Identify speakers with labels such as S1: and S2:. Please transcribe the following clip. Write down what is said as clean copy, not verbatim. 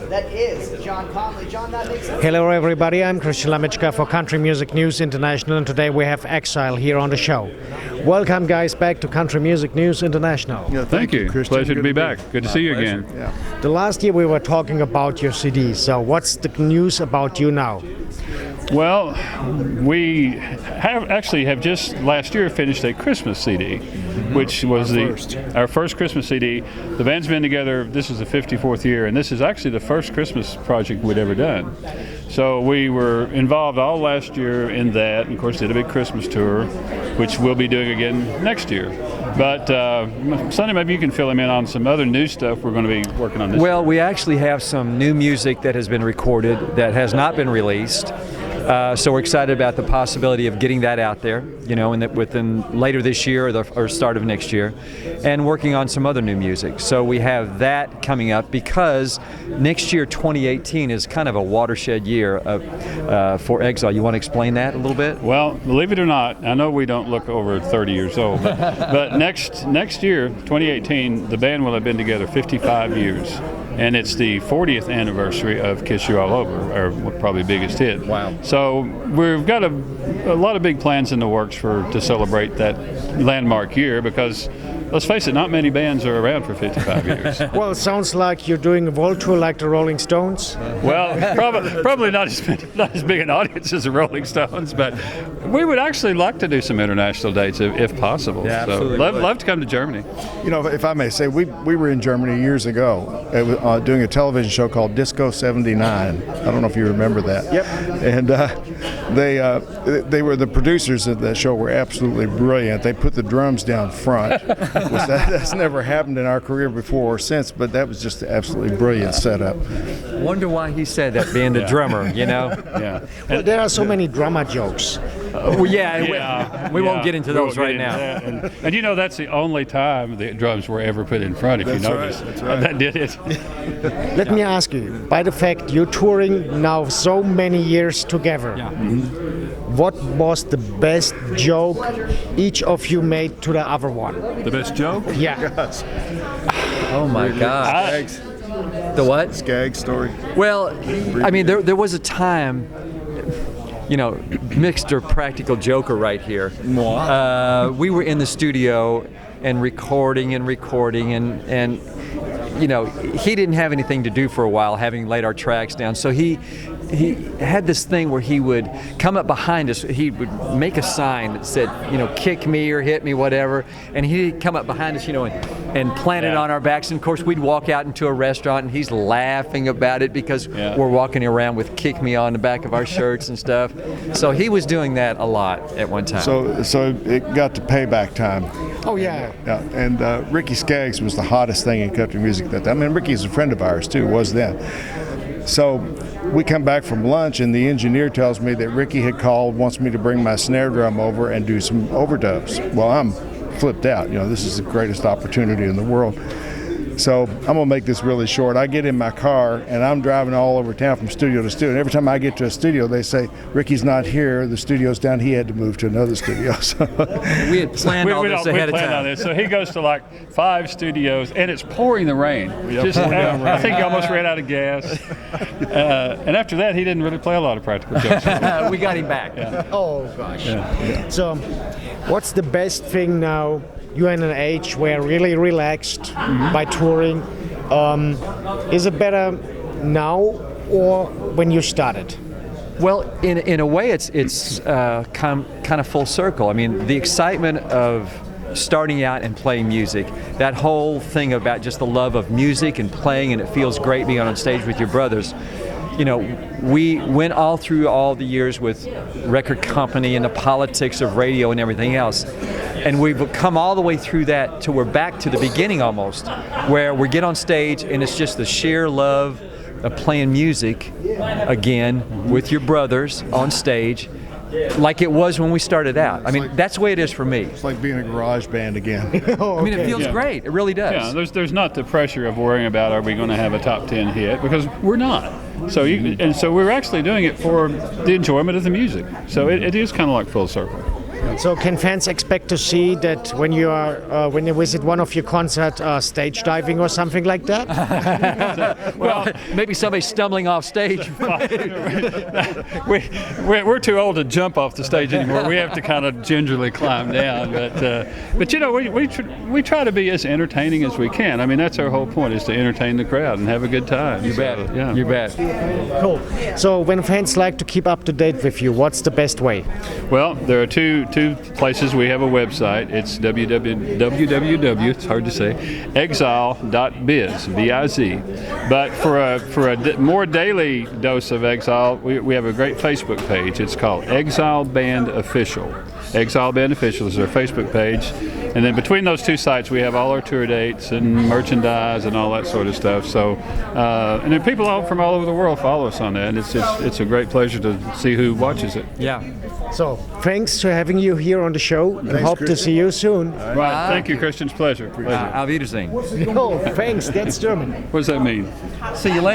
S1: that is John Conley. John, that makes sense.
S2: Hello everybody, I'm Christian Lamitschka for Country Music News International, and today we have Exile here on the show. Welcome guys back to Country Music News International.
S3: Yeah, thank you.
S4: Christian.
S3: Pleasure to be back. Good to see you again.
S4: Yeah.
S2: The last year we were talking about your CD, so what's the news about you now?
S3: Well, we have just last year finished a Christmas CD, which was our first Christmas CD. The band's been together, this is the 54th year, and this is actually the first Christmas project we'd ever done. So we were involved all last year in that, and of course did a big Christmas tour, which we'll be doing again next year. But Sonny, maybe you can fill him in on some other new stuff we're going to be working on this year.
S5: Well, we actually have some new music that has been recorded that has not been released. So we're excited about the possibility of getting that out there, within later this year or start of next year, and working on some other new music. So we have that coming up because next year, 2018, is kind of a watershed year for Exile. You want to explain that a little bit?
S3: Well, believe it or not, I know we don't look over 30 years old, but next year, 2018, the band will have been together 55 years. And it's the 40th anniversary of Kiss You All Over, our probably biggest hit.
S5: Wow.
S3: So we've got a lot of big plans in the works to celebrate that landmark year because, let's face it, not many bands are around for 55 years.
S2: Well, it sounds like you're doing a world tour like the Rolling Stones.
S3: Well, probably not as big an audience as the Rolling Stones, but we would actually like to do some international dates if possible.
S5: Yeah,
S3: so
S5: absolutely.
S3: love to come to Germany.
S4: You know, if I may say, we were in Germany years ago doing a television show called Disco 79. I don't know if you remember that.
S2: Yep.
S4: And they were the producers of that show were absolutely brilliant. They put the drums down front. That's never happened in our career before or since, but that was just an absolutely brilliant setup.
S5: Wonder why he said that, being the drummer,
S3: Yeah.
S2: Well, there are so many drama jokes.
S5: Well, we won't get into those right now.
S3: And that's the only time the drums were ever put in front, if you notice.
S4: That's right.
S3: That did it.
S2: Let me ask you, by the fact you're touring now so many years together, what was the best joke each of you made to the other one?
S3: The best joke?
S2: Yeah.
S5: Oh my God. The what?
S4: Skag story.
S5: Well, I mean, there was a time, Mr. Practical Joker right here. We were in the studio and recording, and he didn't have anything to do for a while, having laid our tracks down. So he had this thing where he would come up behind us. He would make a sign that said, kick me or hit me, whatever. And he'd come up behind us, and plant it on our backs. And of course, we'd walk out into a restaurant, and he's laughing about it because we're walking around with "kick me" on the back of our shirts and stuff. So he was doing that a lot at one time.
S4: So it got to payback time.
S2: Oh, yeah.
S4: Yeah, and Ricky Skaggs was the hottest thing in country music at that time. I mean, Ricky's a friend of ours too, was then. So we come back from lunch, and the engineer tells me that Ricky had called, wants me to bring my snare drum over and do some overdubs. Well, I'm flipped out. This is the greatest opportunity in the world. So I'm going to make this really short. I get in my car, and I'm driving all over town from studio to studio. And every time I get to a studio, they say, Ricky's not here. The studio's down. He had to move to another studio. So
S5: we had planned all this ahead of time.
S3: So he goes to like 5 studios, and it's pouring the rain. I think he almost ran out of gas. And after that, he didn't really play a lot of practical jokes.
S5: We got him back.
S3: Yeah.
S2: Oh, gosh. Yeah. So what's the best thing now? You're in an age where really relaxed by touring. Is it better now or when you started?
S5: Well, in a way, it's kind of full circle. I mean, the excitement of starting out and playing music, that whole thing about just the love of music and playing, and it feels great being on stage with your brothers. We went all through all the years with record company and the politics of radio and everything else. And we've come all the way through that till we're back to the beginning almost, where we get on stage and it's just the sheer love of playing music again with your brothers on stage, like it was when we started out. I mean, that's the way it is for me.
S4: it's like being a garage band again.
S5: I mean, it feels great. It really does.
S3: Yeah, there's not the pressure of worrying about are we going to have a top 10 hit, because we're not. So so we're actually doing it for the enjoyment of the music. So it is kind of like full circle.
S2: So can fans expect to see that when you are when you visit one of your concerts, stage diving or something like that?
S5: Well, maybe somebody stumbling off stage.
S3: We're too old to jump off the stage anymore. We have to kind of gingerly climb down. But you know, we try to be as entertaining as we can. I mean, that's our whole point, is to entertain the crowd and have a good time.
S5: You bet.
S3: Yeah.
S5: You bet.
S2: Cool. So when fans like to keep up to date with you, what's the best way?
S3: Well, there are two places. We have a website. It's www. It's hard to say. Exile.biz, B-I-Z. But for a more daily dose of Exile, we have a great Facebook page. It's called Exile Band Official. Exile Band Official is our Facebook page. And then between those two sites, we have all our tour dates and merchandise and all that sort of stuff. So, and then people from all over the world follow us on that. And it's a great pleasure to see who watches it.
S5: Yeah.
S2: So thanks for having you here on the show. And hope to see you soon.
S3: Right. Thank you, Christian. It's a pleasure.
S5: Auf Wiedersehen.
S2: No, thanks. That's German.
S3: What does that mean?
S5: See you later.